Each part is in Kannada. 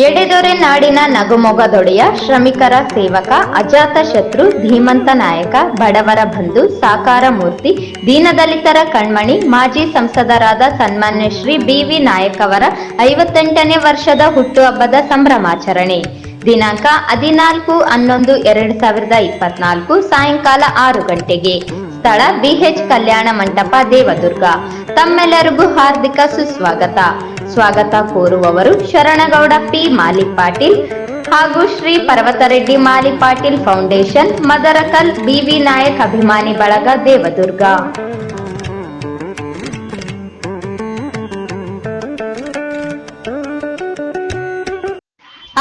ಎಡೆದೊರೆ ನಾಡಿನ ನಗುಮೊಗದೊಡೆಯ ಶ್ರಮಿಕರ ಸೇವಕ ಅಜಾತ ಶತ್ರು ಧೀಮಂತ ನಾಯಕ ಬಡವರ ಬಂಧು ಸಾಕಾರ ಮೂರ್ತಿ ದೀನದಲಿತರ ಕಣ್ಮಣಿ ಮಾಜಿ ಸಂಸದರಾದ ಸನ್ಮಾನ್ಯ ಶ್ರೀ ಬಿ.ವಿ. ನಾಯಕ್ ಅವರ 58ನೇ ವರ್ಷದ ಹುಟ್ಟುಹಬ್ಬದ ಸಂಭ್ರಮಾಚರಣೆ ದಿನಾಂಕ 14/11/2024 ಸಾಯಂಕಾಲ 6 ಗಂಟೆಗೆ. ಸ್ಥಳ ಬಿಎಚ್ ಕಲ್ಯಾಣ ಮಂಟಪ, ದೇವದುರ್ಗ. ತಮ್ಮೆಲ್ಲರಿಗೂ ಹಾರ್ದಿಕ ಸುಸ್ವಾಗತ. ಸ್ವಾಗತ ಕೋರುವವರು ಶರಣಗೌಡ ಪಿ. ಮಾಲಿ ಪಾಟೀಲ್ ಹಾಗೂ ಶ್ರೀ ಪರ್ವತರೆಡ್ಡಿ ಮಾಲಿ ಪಾಟೀಲ್ ಫೌಂಡೇಶನ್, ಮದರಕಲ್, ಬಿ.ವಿ. ನಾಯಕ್ ಅಭಿಮಾನಿ ಬಳಗ, ದೇವದುರ್ಗ.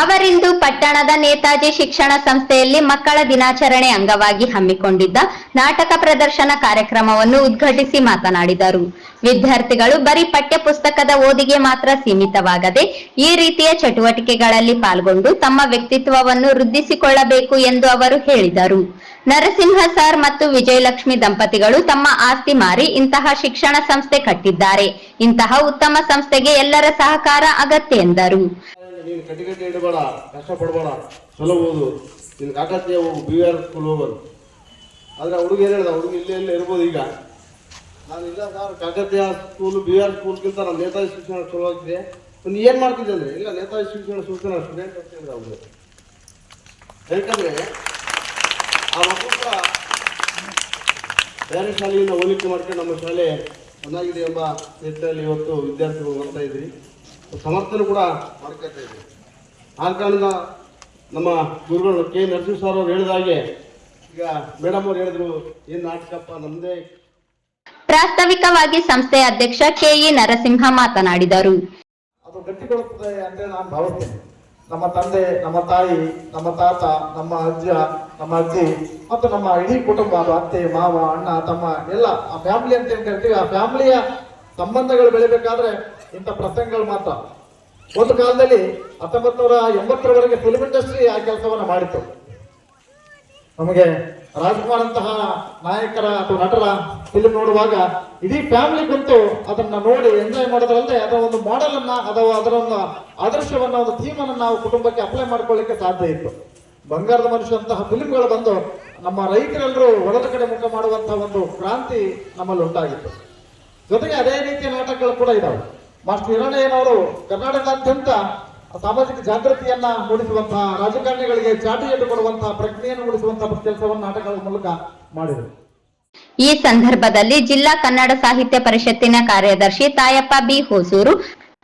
ಅವರಿಂದು ಪಟ್ಟಣದ ನೇತಾಜಿ ಶಿಕ್ಷಣ ಸಂಸ್ಥೆಯಲ್ಲಿ ಮಕ್ಕಳ ದಿನಾಚರಣೆ ಅಂಗವಾಗಿ ಹಮ್ಮಿಕೊಂಡಿದ್ದ ನಾಟಕ ಪ್ರದರ್ಶನ ಕಾರ್ಯಕ್ರಮವನ್ನು ಉದ್ಘಾಟಿಸಿ ಮಾತನಾಡಿದರು. ವಿದ್ಯಾರ್ಥಿಗಳು ಬರೀ ಪಠ್ಯ ಪುಸ್ತಕದ ಓದಿಗೆ ಮಾತ್ರ ಸೀಮಿತವಾಗದೆ ಈ ರೀತಿಯ ಚಟುವಟಿಕೆಗಳಲ್ಲಿ ಪಾಲ್ಗೊಂಡು ತಮ್ಮ ವ್ಯಕ್ತಿತ್ವವನ್ನು ವೃದ್ಧಿಸಿಕೊಳ್ಳಬೇಕು ಎಂದು ಅವರು ಹೇಳಿದರು. ನರಸಿಂಹ ಸರ್ ಮತ್ತು ವಿಜಯಲಕ್ಷ್ಮಿ ದಂಪತಿಗಳು ತಮ್ಮ ಆಸ್ತಿ ಮಾರಿ ಇಂತಹ ಶಿಕ್ಷಣ ಸಂಸ್ಥೆ ಕಟ್ಟಿದ್ದಾರೆ. ಇಂತಹ ಉತ್ತಮ ಸಂಸ್ಥೆಗೆ ಎಲ್ಲರ ಸಹಕಾರ ಅಗತ್ಯ ಎಂದರು. ನೀನು ಕಟ್ಟಿಗಟ್ಟಿ ಇಡಬೇಡ, ಕಷ್ಟಪಡಬೇಡ, ಚಲೋ ಓದು, ನಿನ್ ಕಾಕತ್ತೀಯ ಹೋಗು, BR ಸ್ಕೂಲ್ ಹೋಗೋದು. ಆದರೆ ಹುಡುಗ ಏನು ಹೇಳ್ದ, ಹುಡುಗ ಇಲ್ಲೇ ಇರ್ಬೋದು. ಈಗ ನಾನು ಇಲ್ಲ ಸರ್, ಕಾಕತ್ತೀಯ ಸ್ಕೂಲ್ BR ಸ್ಕೂಲ್ಗಿಂತ ನಮ್ಮ ನೇತಾಜಿ ಶಿಕ್ಷಣ ಚಲೋ ಆಗಿದೆ. ನೀನು ಏನು ಮಾಡ್ತಿದ್ದೆ ಅಂದರೆ, ಇಲ್ಲ ನೇತಾಜಿ ಶಿಕ್ಷಣ ಸಂಸ್ಥೆ ಸ್ಟೂಡೆಂಟ್ ಆಗ್ತಿದ್ರೆ ಅವ್ರು. ಯಾಕಂದರೆ ಆ ಮಕ್ಕಳು ಕೂಡ ಬೇರೆ ಶಾಲೆಯಿಂದ ಹೋಲಿಕೆ ಮಾಡ್ಕೊಂಡು ನಮ್ಮ ಶಾಲೆ ಚೆನ್ನಾಗಿದೆ ಎಂಬ ನಿಟ್ಟಿನಲ್ಲಿ ಇವತ್ತು ವಿದ್ಯಾರ್ಥಿಗಳು ಮಾಡ್ತಾ ಇದ್ರಿ, ಸಮರ್ಥನೆ ಕೂಡ ಮಾಡ್ಕೊಳ್ತಾ ಇದ್ವಿ. ಆ ಕಾರಣದಿಂದ ನಮ್ಮ ಗುರುಗಳು ಕೆ. ನರಸಿಂಹ ಸರ್ ಅವರು ಹೇಳಿದ ಹಾಗೆ ಈಗ ಮೇಡಮ್ ಅವ್ರು ಹೇಳಿದ್ರು, ಏನ್ ನಾಟಕಪ್ಪ ನಮ್ದೇ. ಪ್ರಾಸ್ತಾವಿಕವಾಗಿ ಸಂಸ್ಥೆಯ ಅಧ್ಯಕ್ಷ ಕೆ.ಇ. ನರಸಿಂಹ ಮಾತನಾಡಿದರು. ಅದು ಗಟ್ಟಿಗೊಳ್ಳುತ್ತದೆ ಅಂತ ನಾನು ಭಾವಿಸ್ತೇನೆ. ನಮ್ಮ ತಂದೆ, ನಮ್ಮ ತಾಯಿ, ನಮ್ಮ ತಾತ, ನಮ್ಮ ಅಜ್ಜ, ನಮ್ಮ ಅಜ್ಜಿ ಮತ್ತು ನಮ್ಮ ಇಡೀ ಕುಟುಂಬ, ಅತ್ತೆ, ಮಾವ, ಅಣ್ಣ, ತಮ್ಮ ಎಲ್ಲ ಆ ಫ್ಯಾಮಿಲಿ ಅಂತ ಏನ್ ಕರಿತೀವಿ, ಆ ಫ್ಯಾಮಿಲಿಯ ಸಂಬಂಧಗಳು ಬೆಳಿಬೇಕಾದ್ರೆ ಇಂಥ ಪ್ರಸಂಗಗಳು ಮಾತ್ರ. ಒಂದು ಕಾಲದಲ್ಲಿ 1980ರವರೆಗೆ ಫಿಲ್ಮ್ ಇಂಡಸ್ಟ್ರಿ ಆ ಕೆಲಸವನ್ನ ಮಾಡಿತ್ತು. ನಮಗೆ ರಾಜ್ಕುಮಾರ್ ಅಂತಹ ನಾಯಕರ ಅಥವಾ ನಟರ ಫಿಲ್ಮ್ ನೋಡುವಾಗ ಇಡೀ ಫ್ಯಾಮಿಲಿ ಕುಂತು ಅದನ್ನ ನೋಡಿ ಎಂಜಾಯ್ ಮಾಡೋದ್ರಲ್ಲದೆ ಅದರ ಒಂದು ಮಾಡೆಲ್ ಅನ್ನ ಅಥವಾ ಅದರ ಒಂದು ಆದರ್ಶವನ್ನ, ಒಂದು ಥೀಮ್ ಅನ್ನು ನಾವು ಕುಟುಂಬಕ್ಕೆ ಅಪ್ಲೈ ಮಾಡ್ಕೊಳ್ಳಿಕ್ಕೆ ಸಾಧ್ಯ ಇತ್ತು. ಬಂಗಾರದ ಮನುಷ್ಯ ಅಂತಹ ಫಿಲ್ಮ್ಗಳು ಬಂದು ನಮ್ಮ ರೈತರೆಲ್ಲರೂ ಹೊಲದ ಕಡೆ ಮುಖ ಮಾಡುವಂತಹ ಒಂದು ಕ್ರಾಂತಿ ನಮ್ಮಲ್ಲಿ ಉಂಟಾಗಿತ್ತು. ಜೊತೆಗೆ ಅದೇ ರೀತಿಯ ನಾಟಕಗಳು ಕೂಡ ಇದಾವೆ. ಮಾಸ್ಟರ್ ಹಿರಣ್ಣಯ್ಯನವರು ಕರ್ನಾಟಕದಾದ್ಯಂತ ಸಾಮಾಜಿಕ ಜಾಗೃತಿಯನ್ನ ಮೂಡಿಸುವಂತಹ, ರಾಜಕಾರಣಿಗಳಿಗೆ ಚಾಟಿಯನ್ನು ಕೊಡುವಂತಹ, ಪ್ರಜ್ಞೆಯನ್ನು ಮೂಡಿಸುವಂತಹ ಕೆಲಸವನ್ನು ನಾಟಕಗಳ ಮೂಲಕ ಮಾಡಿದರು. ಈ ಸಂದರ್ಭದಲ್ಲಿ ಜಿಲ್ಲಾ ಕನ್ನಡ ಸಾಹಿತ್ಯ ಪರಿಷತ್ತಿನ ಕಾರ್ಯದರ್ಶಿ ತಾಯಪ್ಪ ಬಿ. ಹೊಸೂರು,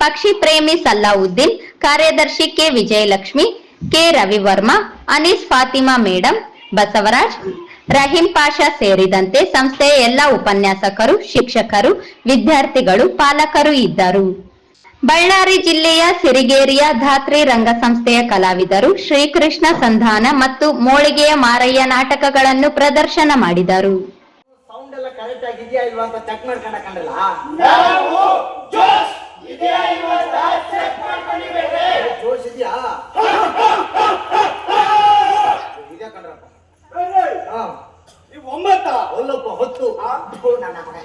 ಪಕ್ಷಿ ಪ್ರೇಮಿ ಸಲಾವುದ್ದೀನ್, ಕಾರ್ಯದರ್ಶಿ ಕೆ. ವಿಜಯಲಕ್ಷ್ಮಿ, ಕೆ. ರವಿವರ್ಮ, ಅನೀಸ್ ಫಾತಿಮಾ ಮೇಡಂ, ಬಸವರಾಜ್, ರಹೀಂ ಪಾಷಾ ಸೇರಿದಂತೆ ಸಂಸ್ಥೆಯ ಎಲ್ಲ ಉಪನ್ಯಾಸಕರು, ಶಿಕ್ಷಕರು, ವಿದ್ಯಾರ್ಥಿಗಳು, ಪಾಲಕರು ಇದ್ದರು. ಬಳ್ಳಾರಿ ಜಿಲ್ಲೆಯ ಸಿರಿಗೇರಿಯ ಧಾತ್ರಿ ರಂಗ ಸಂಸ್ಥೆಯ ಕಲಾವಿದರು ಶ್ರೀಕೃಷ್ಣ ಸಂಧಾನ ಮತ್ತು ಮೋಳಿಗೆಯ ಮಾರಯ್ಯ ನಾಟಕಗಳನ್ನು ಪ್ರದರ್ಶನ ಮಾಡಿದರು. ಸೌಂಡ್ ಎಲ್ಲ ಕರೆಕ್ಟ್ ಆಗಿದೆಯಾ ಇಲ್ವಾ ಅಂತ ಚೆಕ್ ಮಾಡ್ಕೊಂಡಲ್ಲ. ಜೋಶ್ ಇದೆಯಾ ಇದೆಯಾ ಕಣ್ರಪ್ಪ? ಒಂಬತ್ತ ಒಲ್ಲಪ್ಪ ಹೊತ್ತು ನನ್ನ ಮಗ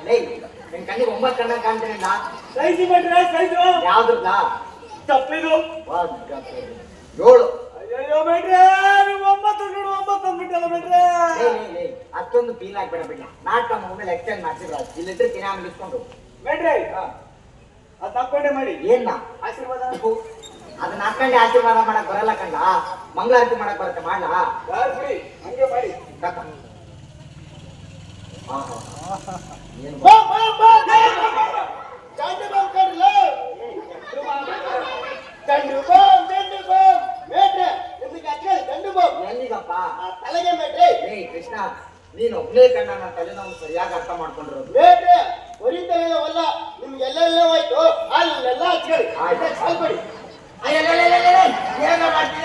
ನಿನ್ ಕಣ್ಣಿಗೆ 9 ಕಣ್ಣ ಕಾಣ್ತೇನೆ. ಯಾವ್ದ್ರಲ್ಲ ತಪ್ಪಿದು 7 ಅಷ್ಟೊಂದು ಫೀಲ್ ಆಗ್ಬೇಡ ಬಿಡ್ಲ. ನಾಟಕ ಮೇಲೆ ಎಕ್ಸ್ಚೇಂಜ್ ಮಾಡ್ಸಿದ್ರ ಇಲ್ಲಿದ್ರೆ ತಿನ್ನ ಇಸ್ಕೊಂಡು ತಪ್ಪಂಡೆ ಮಾಡಿ ಏನ ಆಶೀರ್ವಾದ ಅದನ್ನ ಹಾಕೊಂಡೆ ಆಶೀರ್ವಾದ ಮಾಡಕ್ ಬರಲ್ಲ ಕಂಡ. ಮಂಗಳಾರತಿ ಮಾಡಕ್ ಬರುತ್ತೆ ಮಾಡ್ಲಾ? ಹಂಗೆ ಮಾಡಿ ಕೃಷ್ಣ, ನೀನ್ ಒಬ್ನೇ ಕಣ್ಣ ನನ್ನ ತಲೆನೋವು ಸರಿಯಾಗಿ ಅರ್ಥ ಮಾಡ್ಕೊಂಡಿರೋದು. ಹೊರಿತಲ್ಲ ನಿಮ್ಗೆಲ್ಲೆಲ್ಲ ಹೋಯ್ತು ಅಲ್ಲೆಲ್ಲ ಹಚ್ಕೊಳ್ಳಿ. ಏನ ಮಾಡ್ತೀನಿ